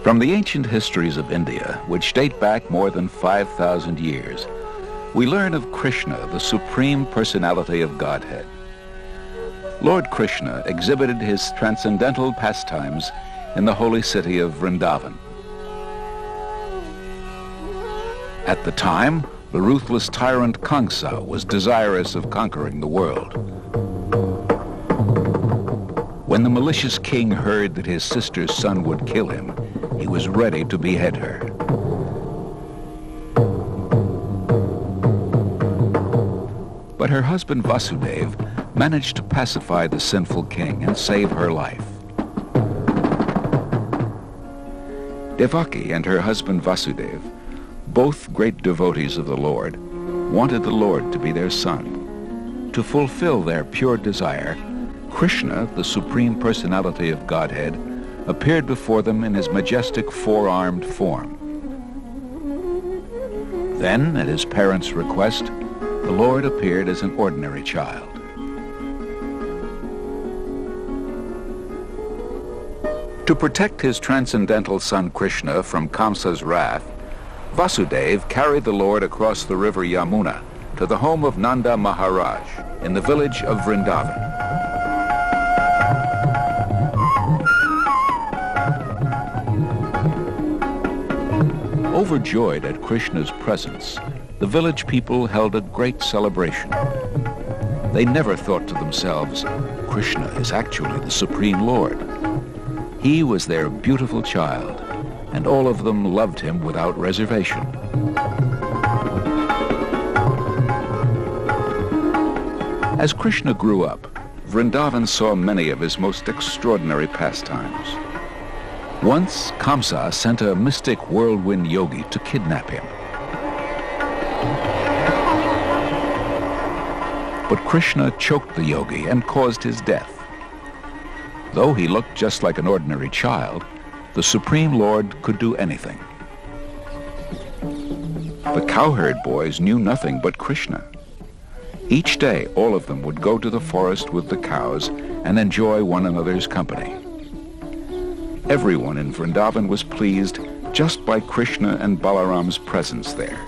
From the ancient histories of India, which date back more than 5,000 years, we learn of Krishna, the Supreme Personality of Godhead. Lord Krishna exhibited his transcendental pastimes in the holy city of Vrindavan. At the time, the ruthless tyrant Kamsa was desirous of conquering the world. When the malicious king heard that his sister's son would kill him, he was ready to behead her. But her husband Vasudeva managed to pacify the sinful king and save her life. Devaki and her husband Vasudeva, both great devotees of the Lord, wanted the Lord to be their son. To fulfill their pure desire, Krishna, the Supreme Personality of Godhead, appeared before them in his majestic four-armed form. Then, at his parents' request, the Lord appeared as an ordinary child. To protect his transcendental son Krishna from Kamsa's wrath, Vasudeva carried the Lord across the river Yamuna to the home of Nanda Maharaj in the village of Vrindavan. Overjoyed at Krishna's presence, the village people held a great celebration. They never thought to themselves, Krishna is actually the Supreme Lord. He was their beautiful child, and all of them loved him without reservation. As Krishna grew up, Vrindavan saw many of his most extraordinary pastimes. Once, Kamsa sent a mystic whirlwind yogi to kidnap him. But Krishna choked the yogi and caused his death. Though he looked just like an ordinary child, the Supreme Lord could do anything. The cowherd boys knew nothing but Krishna. Each day, all of them would go to the forest with the cows and enjoy one another's company. Everyone in Vrindavan was pleased just by Krishna and Balaram's presence there.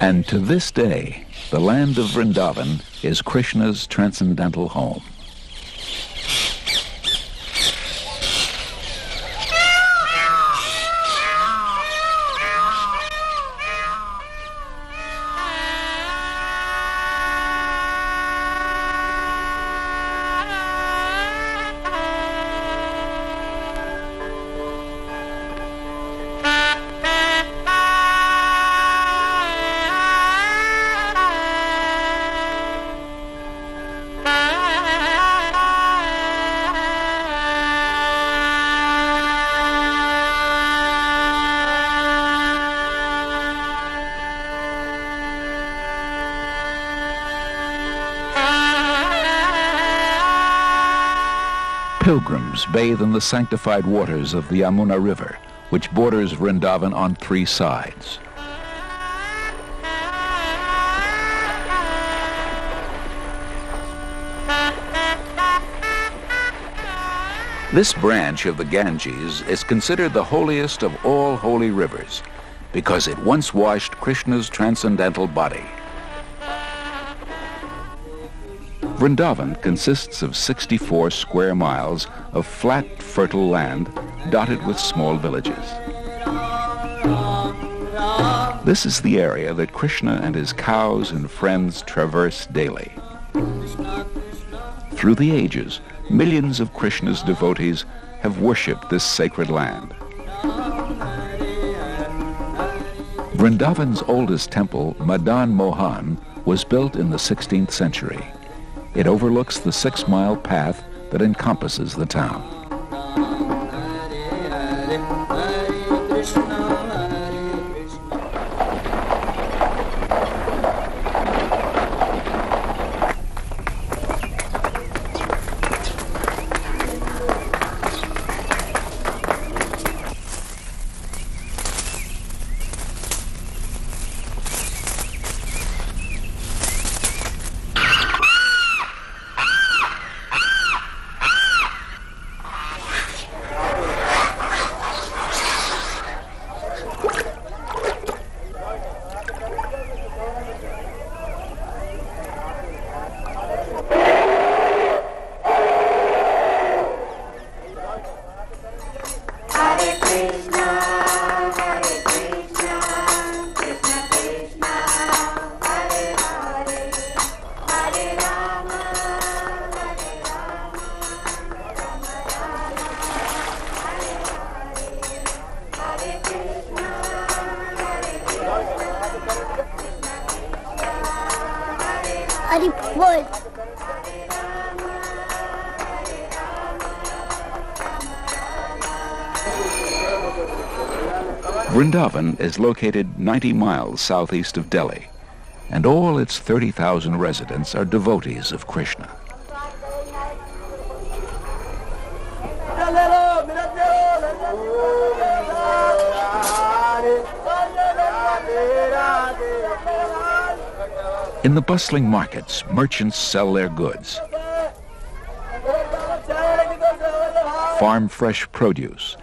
And to this day, the land of Vrindavan is Krishna's transcendental home. Pilgrims bathe in the sanctified waters of the Yamuna River, which borders Vrindavan on three sides. This branch of the Ganges is considered the holiest of all holy rivers because it once washed Krishna's transcendental body. Vrindavan consists of 64 square miles of flat, fertile land dotted with small villages. This is the area that Krishna and his cows and friends traverse daily. Through the ages, millions of Krishna's devotees have worshipped this sacred land. Vrindavan's oldest temple, Madan Mohan, was built in the 16th century. It overlooks the 6-mile path that encompasses the town. Vrindavan is located 90 miles southeast of Delhi, and all its 30,000 residents are devotees of Krishna. In the bustling markets, merchants sell their goods. Farm fresh produce,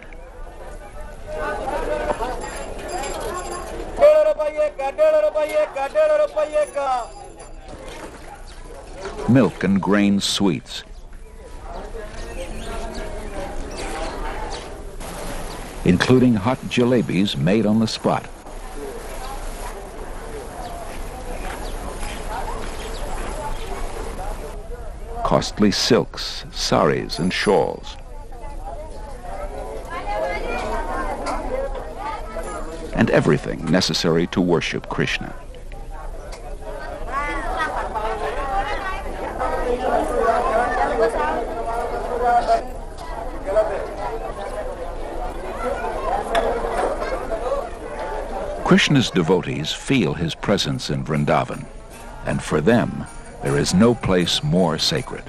milk and grain sweets, including hot jalebis made on the spot. Costly silks, saris, and shawls. And everything necessary to worship Krishna. Krishna's devotees feel his presence in Vrindavan, and for them, there is no place more sacred.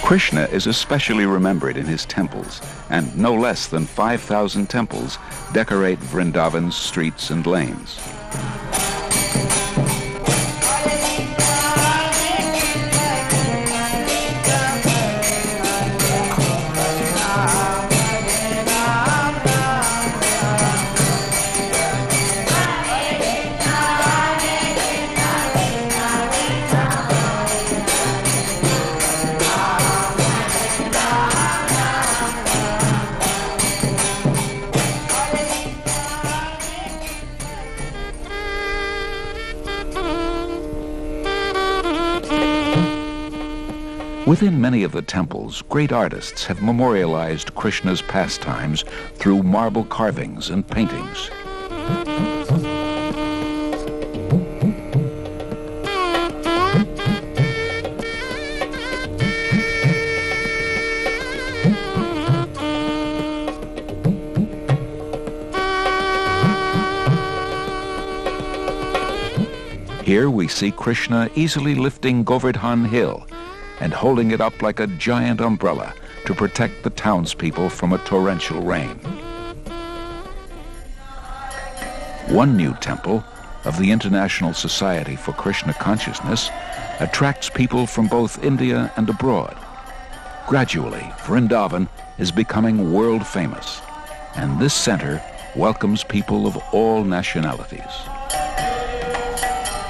Krishna is especially remembered in his temples, and no less than 5,000 temples decorate Vrindavan's streets and lanes. Within many of the temples, great artists have memorialized Krishna's pastimes through marble carvings and paintings. Here we see Krishna easily lifting Govardhan Hill and holding it up like a giant umbrella to protect the townspeople from a torrential rain. One new temple of the International Society for Krishna Consciousness attracts people from both India and abroad. Gradually, Vrindavan is becoming world famous, and this center welcomes people of all nationalities.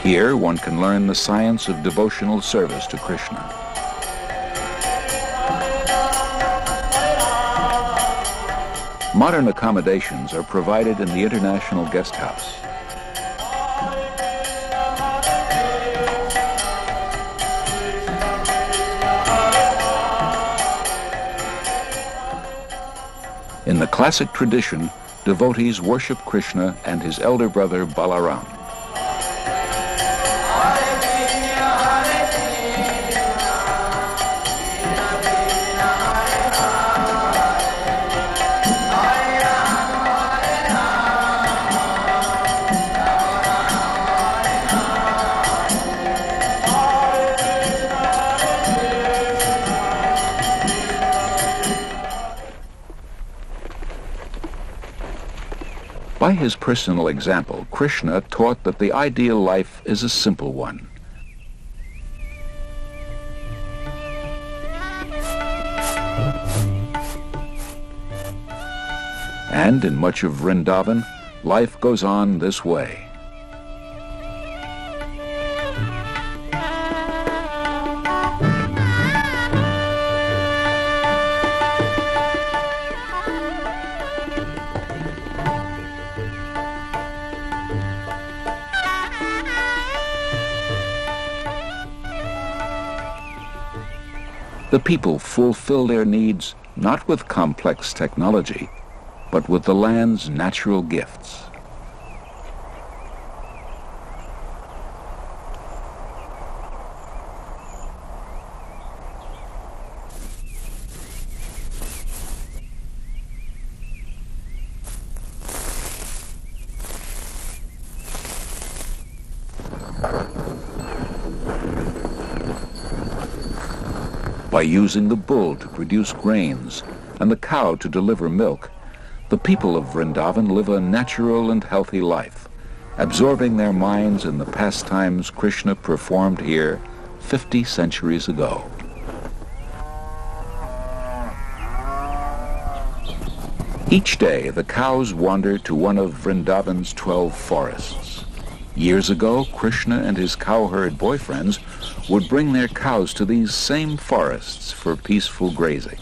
Here, one can learn the science of devotional service to Krishna. Modern accommodations are provided in the International Guest House. In the classic tradition, devotees worship Krishna and his elder brother Balaram. By his personal example, Krishna taught that the ideal life is a simple one. And in much of Vrindavan, life goes on this way. The people fulfill their needs not with complex technology, but with the land's natural gifts. By using the bull to produce grains and the cow to deliver milk, the people of Vrindavan live a natural and healthy life, absorbing their minds in the pastimes Krishna performed here 50 centuries ago. Each day, the cows wander to one of Vrindavan's 12 forests. Years ago, Krishna and his cowherd boyfriends would bring their cows to these same forests for peaceful grazing.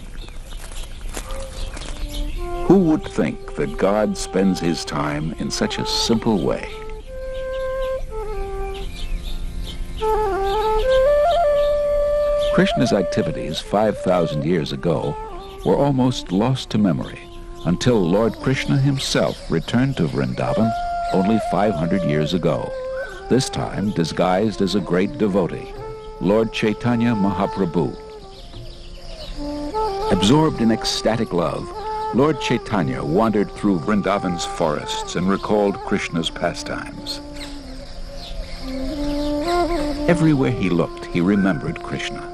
Who would think that God spends his time in such a simple way? Krishna's activities 5,000 years ago were almost lost to memory until Lord Krishna himself returned to Vrindavan only 500 years ago, this time disguised as a great devotee, Lord Chaitanya Mahaprabhu. Absorbed in ecstatic love, Lord Chaitanya wandered through Vrindavan's forests and recalled Krishna's pastimes. Everywhere he looked, he remembered Krishna.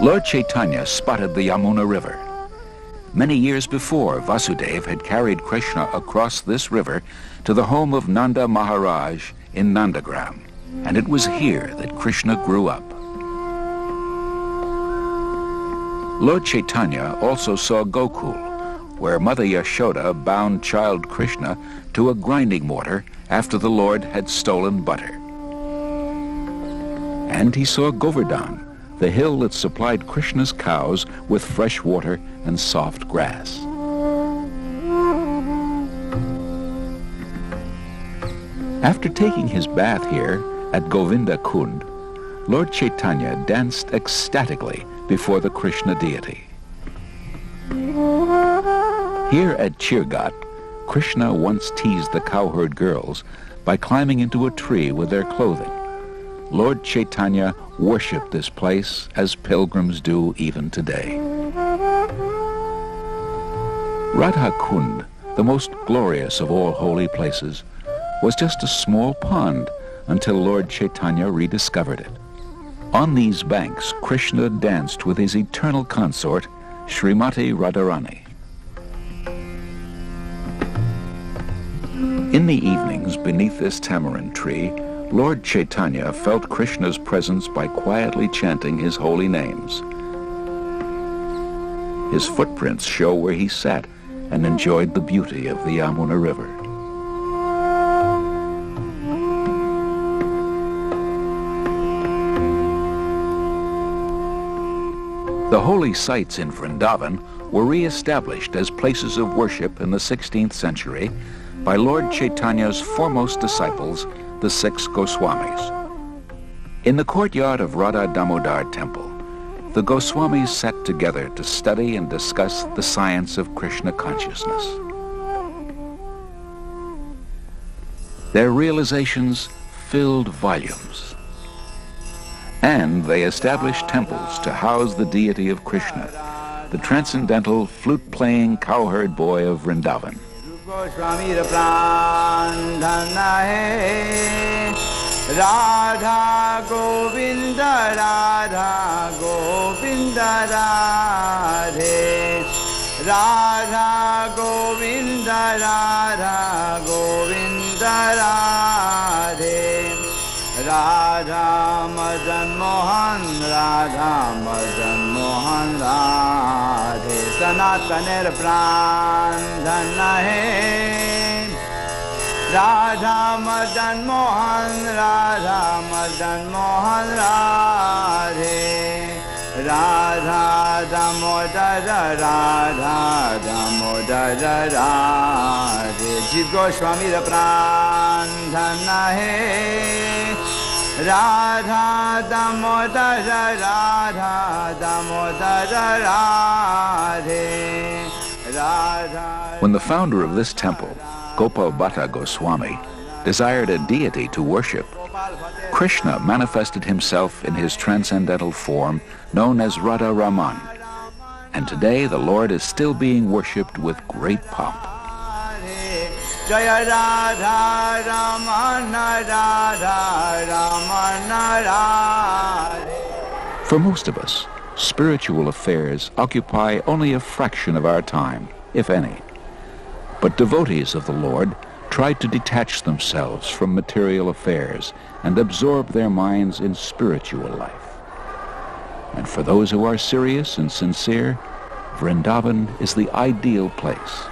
Lord Chaitanya spotted the Yamuna River. Many years before, Vasudeva had carried Krishna across this river to the home of Nanda Maharaj in Nandagram, and it was here that Krishna grew up. Lord Chaitanya also saw Gokul, where Mother Yashoda bound child Krishna to a grinding mortar after the Lord had stolen butter. And he saw Govardhan, the hill that supplied Krishna's cows with fresh water and soft grass. After taking his bath here at Govinda Kund, Lord Chaitanya danced ecstatically before the Krishna deity. Here at Chirgat, Krishna once teased the cowherd girls by climbing into a tree with their clothing. Lord Chaitanya worshipped this place as pilgrims do even today. Radha Kund, the most glorious of all holy places, was just a small pond until Lord Chaitanya rediscovered it. On these banks, Krishna danced with his eternal consort, Srimati Radharani. In the evenings beneath this tamarind tree, Lord Chaitanya felt Krishna's presence by quietly chanting his holy names. His footprints show where he sat and enjoyed the beauty of the Yamuna River. The holy sites in Vrindavan were re-established as places of worship in the 16th century by Lord Chaitanya's foremost disciples, the 6 Goswamis. In the courtyard of Radha Damodar Temple, the Goswamis sat together to study and discuss the science of Krishna consciousness. Their realizations filled volumes, and they established temples to house the deity of Krishna, the transcendental flute-playing cowherd boy of Vrindavan. Swami Radha Govinda Radha Govinda Radhe Radha Govinda Radha Govinda Radhe Radha Madan Mohan Radha Madan Mohan Radhe Sanataner Pran Dhanna Hai Radha Madan Mohan Radha Madan Mohan Radhe Radha Damodara Radha Damodara Radhe Jiv Goswami Pran Dhanna Hai Radha Damodara Radha Damodara Radhe Radha. When the founder of this temple, Gopal Bhatta Goswami, desired a deity to worship, Krishna manifested himself in his transcendental form known as Radha Raman. And today the Lord is still being worshipped with great pomp. Jaya Radha Ramana Radha Ramana Radhe. For most of us, spiritual affairs occupy only a fraction of our time, if any. But devotees of the Lord try to detach themselves from material affairs and absorb their minds in spiritual life. And for those who are serious and sincere, Vrindavan is the ideal place.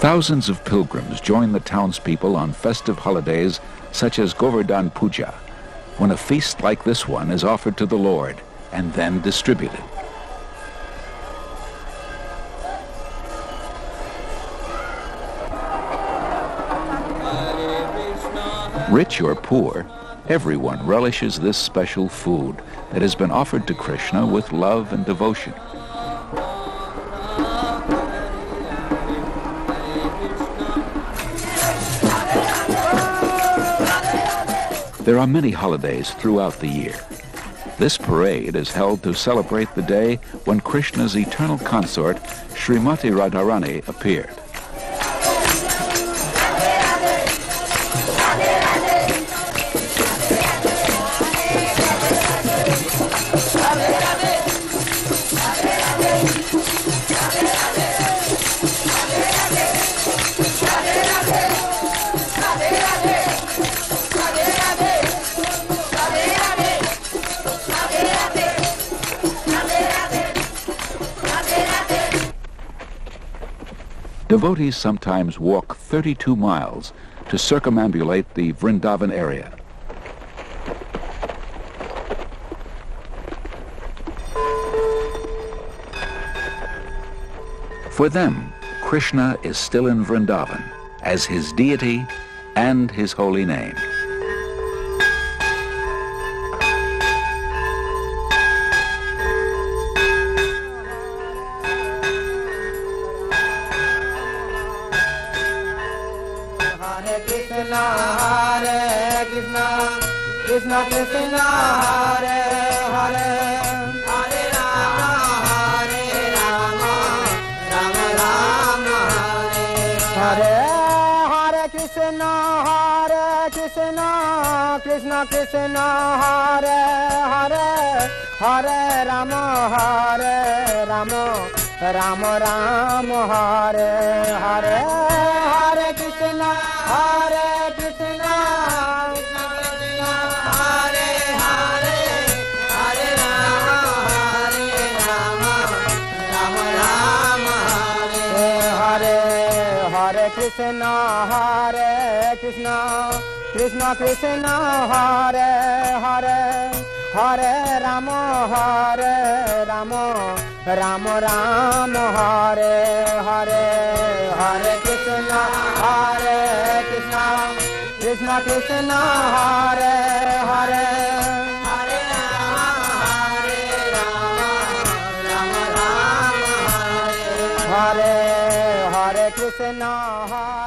Thousands of pilgrims join the townspeople on festive holidays such as Govardhan Puja, when a feast like this one is offered to the Lord and then distributed. Rich or poor, everyone relishes this special food that has been offered to Krishna with love and devotion. There are many holidays throughout the year. This parade is held to celebrate the day when Krishna's eternal consort, Srimati Radharani, appeared. Devotees sometimes walk 32 miles to circumambulate the Vrindavan area. For them, Krishna is still in Vrindavan as his deity and his holy name. Krishna Krishna Hare Hare Hare Rama Hare Rama Rama Rama Hare Hare Krishna Krishna Krishna Hare Hare Hare Rama Rama Rama Hare Hare Hare Krishna Krishna Krishna Hare Hare Hare Rama Rama Rama Hare Hare Hare Krishna Krishna Krishna Hare Hare Hare Rama Hare Krishna.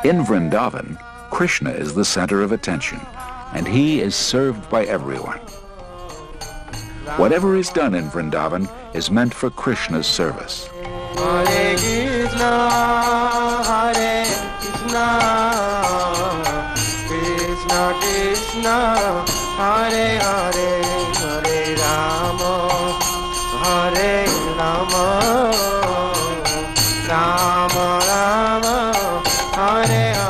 In Vrindavan, Krishna is the center of attention, and he is served by everyone. Whatever is done in Vrindavan is meant for Krishna's service. Hare Krishna, Hare Krishna, Krishna Krishna, Hare Hare, Hare Rama, Hare Rama, Rama Rama, Hare Hare.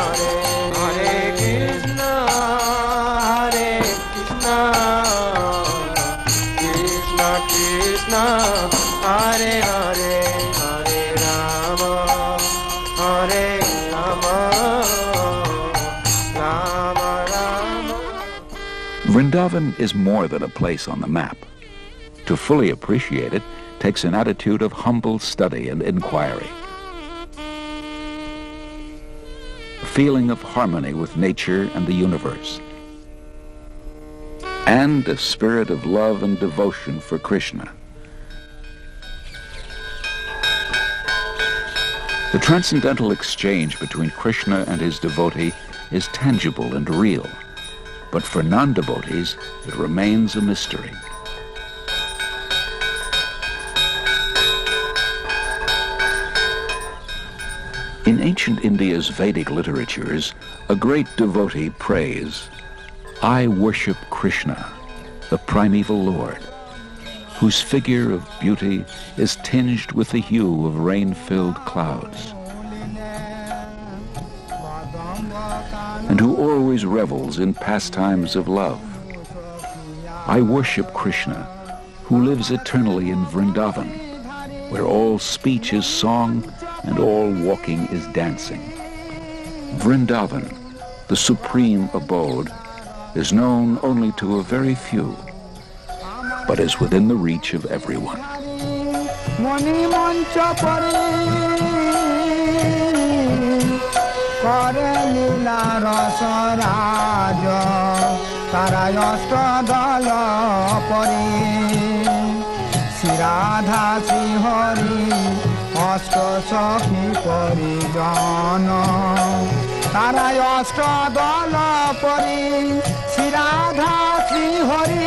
Hare Hare, Hare Rama, Hare Rama, Rama Rama. Vrindavan is more than a place on the map. To fully appreciate it, take takes an attitude of humble study and inquiry. A feeling of harmony with nature and the universe, and a spirit of love and devotion for Krishna. The transcendental exchange between Krishna and his devotee is tangible and real, but for non-devotees, it remains a mystery. In ancient India's Vedic literatures, a great devotee prays, "I worship Krishna, the primeval Lord, whose figure of beauty is tinged with the hue of rain-filled clouds, and who always revels in pastimes of love. I worship Krishna, who lives eternally in Vrindavan, where all speech is song and all walking is dancing. Vrindavan, the supreme abode, is known only to a very few, but is within the reach of everyone." Radha Sri Hari Ashta Sakhi Parijana Taray Ashta Dala Pari Sri Radha Sri Hari